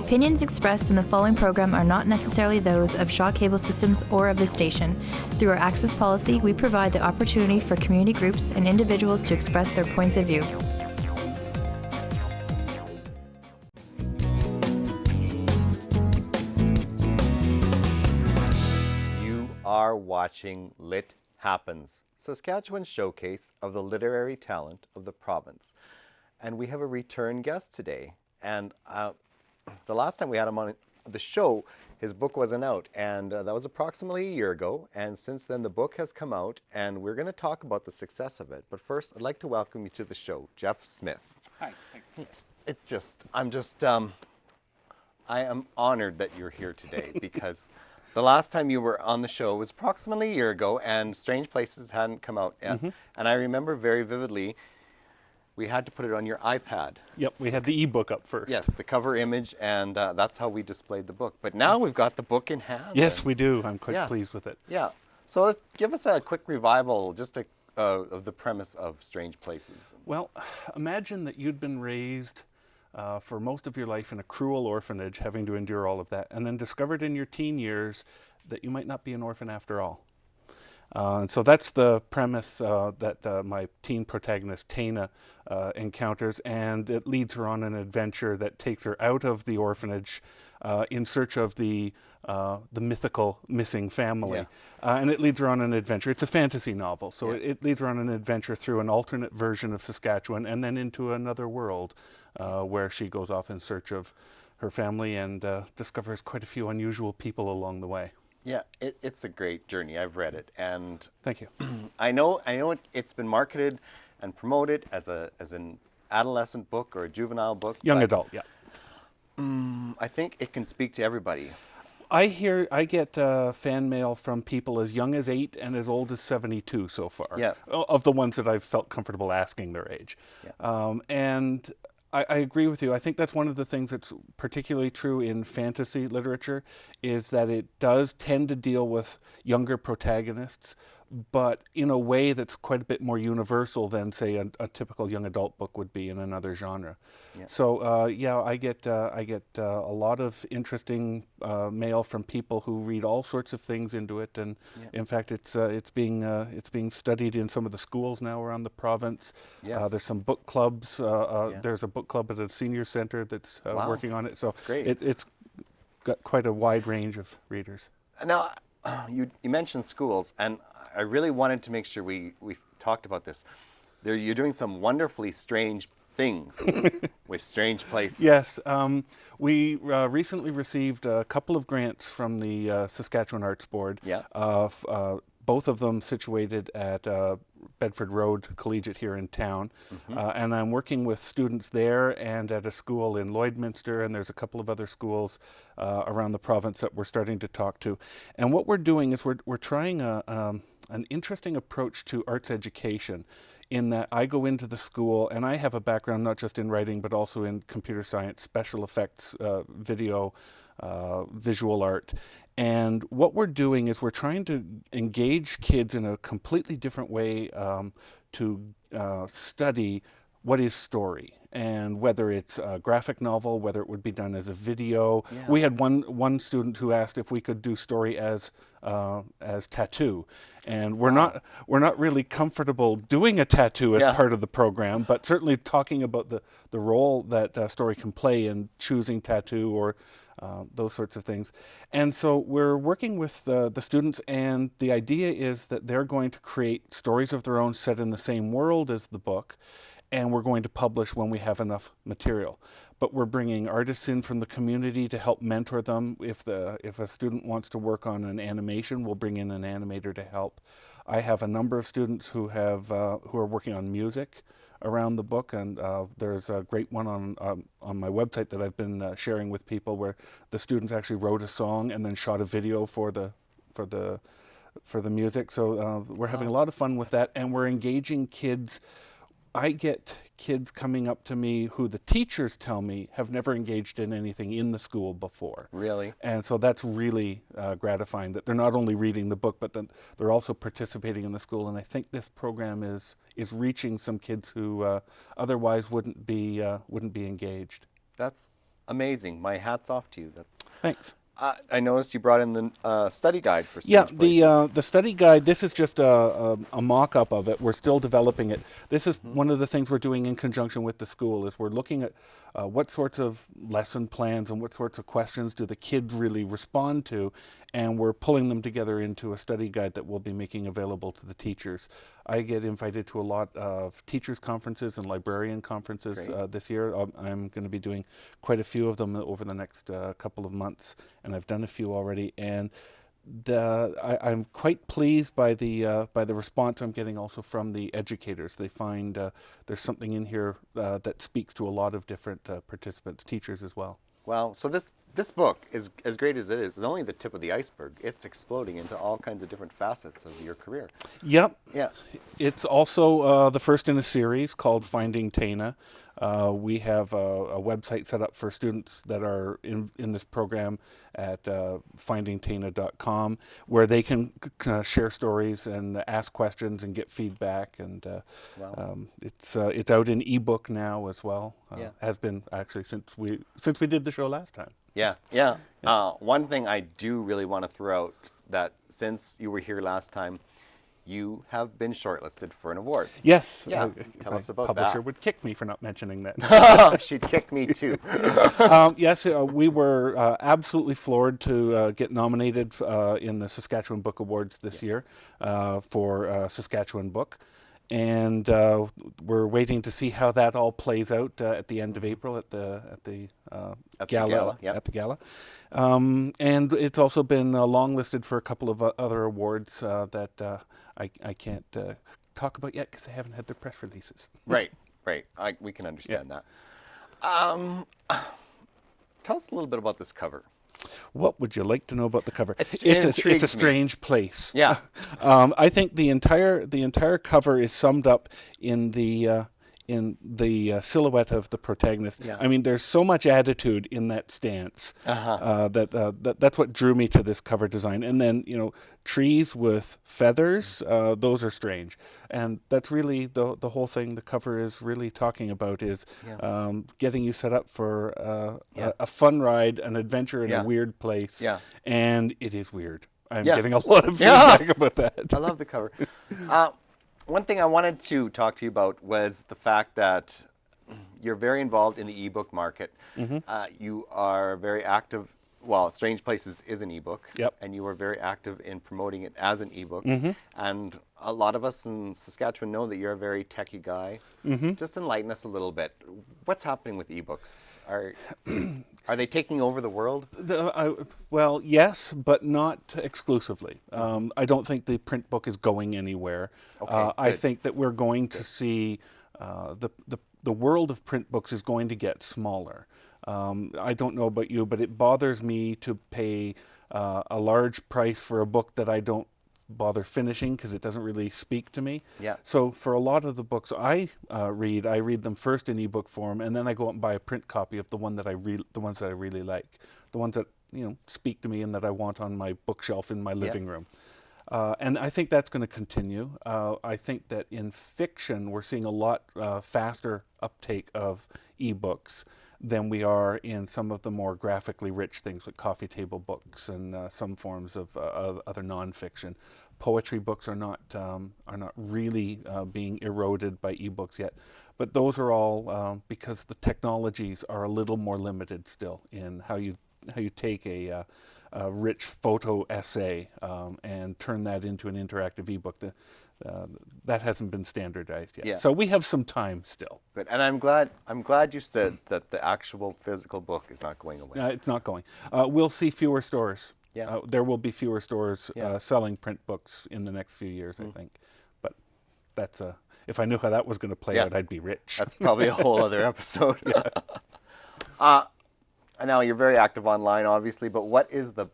opinions expressed in the following program are not necessarily those of Shaw Cable Systems or of the station. Through our access policy, we provide the opportunity for community groups and individuals to express their points of view. You are watching Lit Happens, Saskatchewan's showcase of the literary talent of the province. And we have a return guest today. And the last time we had him on the show, his book wasn't out. And that was approximately a year ago. And since then, the book has come out. And we're going to talk about the success of it. But first, I'd like to welcome you to the show, Jeff Smith. Hi. Thanks. I am honored that you're here today because the last time you were on the show was approximately a year ago and Strange Places hadn't come out yet. Mm-hmm. And I remember very vividly, we had to put it on your iPad. Yep, we had the ebook up first. Yes, the cover image, and that's how we displayed the book. But now we've got the book in hand. Yes, we do. I'm quite pleased with it. Yeah. So give us a quick revival, just of the premise of Strange Places. Well, imagine that you'd been raised for most of your life in a cruel orphanage, having to endure all of that, and then discovered in your teen years that you might not be an orphan after all. And so that's the premise that my teen protagonist, Tana, encounters, and it leads her on an adventure that takes her out of the orphanage in search of the mythical missing family. Yeah. And it leads her on an adventure. It's a fantasy novel, so yeah. It leads her on an adventure through an alternate version of Saskatchewan and then into another world where she goes off in search of her family and discovers quite a few unusual people along the way. Yeah, it's a great journey. I've read it, and thank you. I know it's been marketed and promoted as an adolescent book or a juvenile book. Young adult, yeah. I think it can speak to everybody. I get fan mail from people as young as 8 and as old as 72 so far. Yes. Of the ones that I've felt comfortable asking their age. Yeah. And I agree with you. I think that's one of the things that's particularly true in fantasy literature is that it does tend to deal with younger protagonists, but in a way that's quite a bit more universal than, say, a typical young adult book would be in another genre. Yeah. So, I get a lot of interesting mail from people who read all sorts of things into it, and in fact, it's being studied in some of the schools now around the province. Yes. There's some book clubs. There's a book club at a senior center that's working on it. So that's great. It's got quite a wide range of readers. Now, you mentioned schools, and I really wanted to make sure we talked about this. You're doing some wonderfully strange things with Strange Places. Yes. We recently received a couple of grants from the Saskatchewan Arts Board. Yeah. Both of them situated at Bedford Road Collegiate here in town. Mm-hmm. And I'm working with students there and at a school in Lloydminster, and there's a couple of other schools around the province that we're starting to talk to. And what we're doing is we're trying an interesting approach to arts education, in that I go into the school and I have a background not just in writing but also in computer science, special effects, video, visual art. And what we're doing is we're trying to engage kids in a completely different way to study what is story, and whether it's a graphic novel, whether it would be done as a video. Yeah. We had one student who asked if we could do story as tattoo, and we're not really comfortable doing a tattoo as part of the program, but certainly talking about the role that story can play in choosing tattoo or those sorts of things. And so we're working with the students, and the idea is that they're going to create stories of their own set in the same world as the book, and we're going to publish when we have enough material. But we're bringing artists in from the community to help mentor them. If a student wants to work on an animation, we'll bring in an animator to help. I have a number of students who are working on music around the book, and there's a great one on my website that I've been sharing with people, where the students actually wrote a song and then shot a video for the music. So we're having a lot of fun with that, and we're engaging kids. I get kids coming up to me who the teachers tell me have never engaged in anything in the school before. Really? And so that's really gratifying, that they're not only reading the book, but that they're also participating in the school. And I think this program is reaching some kids who otherwise wouldn't be engaged. That's Amazing. My hat's off to you. Thanks. I noticed you brought in the study guide for Yeah, Strange Places. the study guide, this is just a mock-up of it. We're still developing it. This is one of the things we're doing in conjunction with the school, is we're looking at what sorts of lesson plans and what sorts of questions do the kids really respond to, and we're pulling them together into a study guide that we'll be making available to the teachers. I get invited to a lot of teachers' conferences and librarian conferences this year. I'm going to be doing quite a few of them over the next couple of months, and I've done a few already. And I'm quite pleased by the response I'm getting also from the educators. They find there's something in here that speaks to a lot of different participants, teachers as well. Wow. So this book, is as great as it is only the tip of the iceberg. It's exploding into all kinds of different facets of your career. Yep. Yeah. It's also the first in a series called Finding Tana. We have a website set up for students that are in this program at findingtana.com, where they can share stories and ask questions and get feedback. And Wow. it's out in ebook now as well. Yeah. Has been actually since we did the show last time. Yeah, yeah. One thing I do really want to throw out, that since you were here last time, you have been shortlisted for an award. Yes. Yeah. Tell us about that. My publisher would kick me for not mentioning that. She'd kick me too. Yes, we were absolutely floored to get nominated in the Saskatchewan Book Awards this year for Saskatchewan Book. And we're waiting to see how that all plays out at the end of April at the gala. Yep. At the gala. And it's also been longlisted for a couple of other awards that I can't talk about yet because I haven't had their press releases. Right. We can understand that. Tell us a little bit about this cover. What would you like to know about the cover? It It's intrigues a me. strange place. Yeah. I think the entire cover is summed up in the silhouette of the protagonist. Yeah. I mean, there's so much attitude in that stance that's what drew me to this cover design. And then, trees with feathers, those are strange. And that's really the whole thing the cover is really talking about, is getting you set up for a fun ride, an adventure in a weird place. Yeah. And it is weird. I'm Yeah. getting a lot of feedback about that. I love the cover. One thing I wanted to talk to you about was the fact that you're very involved in the ebook market. You are very active. Well, Strange Places is an ebook. Yep. And you are very active in promoting it as an ebook. And a lot of us in Saskatchewan know that you're a very techie guy. Just enlighten us a little bit. What's happening with ebooks? Are they taking over the world? Well, yes, but not exclusively. I don't think the print book is going anywhere. Okay, I good. think that we're going to see the world of print books is going to get smaller. I don't know about you, but it bothers me to pay a large price for a book that I don't bother finishing because it doesn't really speak to me. Yeah. So for a lot of the books I read them first in ebook form, and then I go out and buy a print copy of the ones that I really like, the ones that speak to me and that I want on my bookshelf in my living room. And I think that's going to continue. I think that in fiction we're seeing a lot faster uptake of ebooks than we are in some of the more graphically rich things like coffee table books and some forms of other nonfiction. Poetry books are not really being eroded by ebooks yet, but those are all because the technologies are a little more limited still in how you take a rich photo essay and turn that into an interactive ebook. That hasn't been standardized yet. Yeah. So we have some time still. Good. And I'm glad you said that the actual physical book is not going away. It's not going. We'll see fewer stores. Yeah. There will be fewer stores Yeah. selling print books in the next few years, I think. But that's if I knew how that was going to play out, I'd be rich. That's probably a whole other episode. Now you're very active online, obviously, but what is the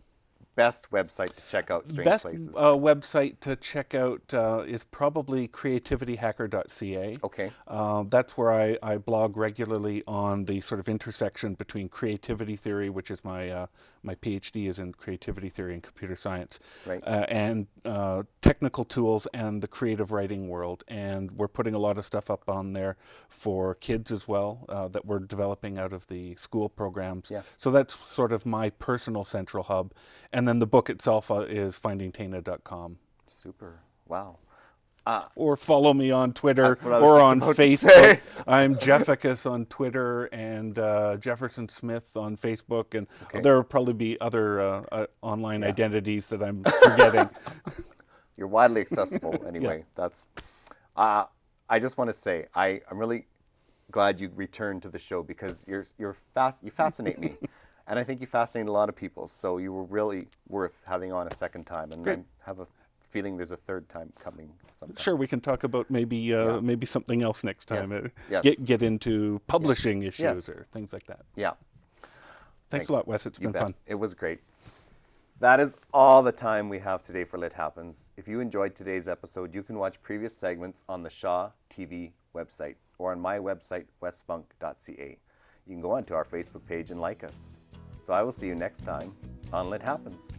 best website to check out strange Best places? website to check out is probably creativityhacker.ca. Okay. That's where I blog regularly on the sort of intersection between creativity theory, which is my PhD is in creativity theory and computer science, Right. and technical tools and the creative writing world. And we're putting a lot of stuff up on there for kids as well that we're developing out of the school programs. Yeah. So that's sort of my personal central hub. And then the book itself is findingtana.com. Super. Wow. Or follow me on Twitter That's what I was or just on about to Facebook. say. I'm Jefficus on Twitter and Jefferson Smith on Facebook. And Okay. there will probably be other online Yeah. identities that I'm forgetting. You're widely accessible anyway. That's. I just want to say I'm really glad you returned to the show because you fascinate me, and I think you fascinate a lot of people. So you were really worth having on a second time, and Great. I have a feeling there's a third time coming sometime. Sure, we can talk about maybe maybe something else next time. Yes. Yes. Get into publishing issues Yes. or things like that. Yeah. Thanks a lot, Wes. It's You been bet. fun. It was great. That is all the time we have today for Lit Happens. If you enjoyed today's episode, you can watch previous segments on the Shaw TV website or on my website, westfunk.ca. You can go onto our Facebook page and like us. So I will see you next time on Lit Happens.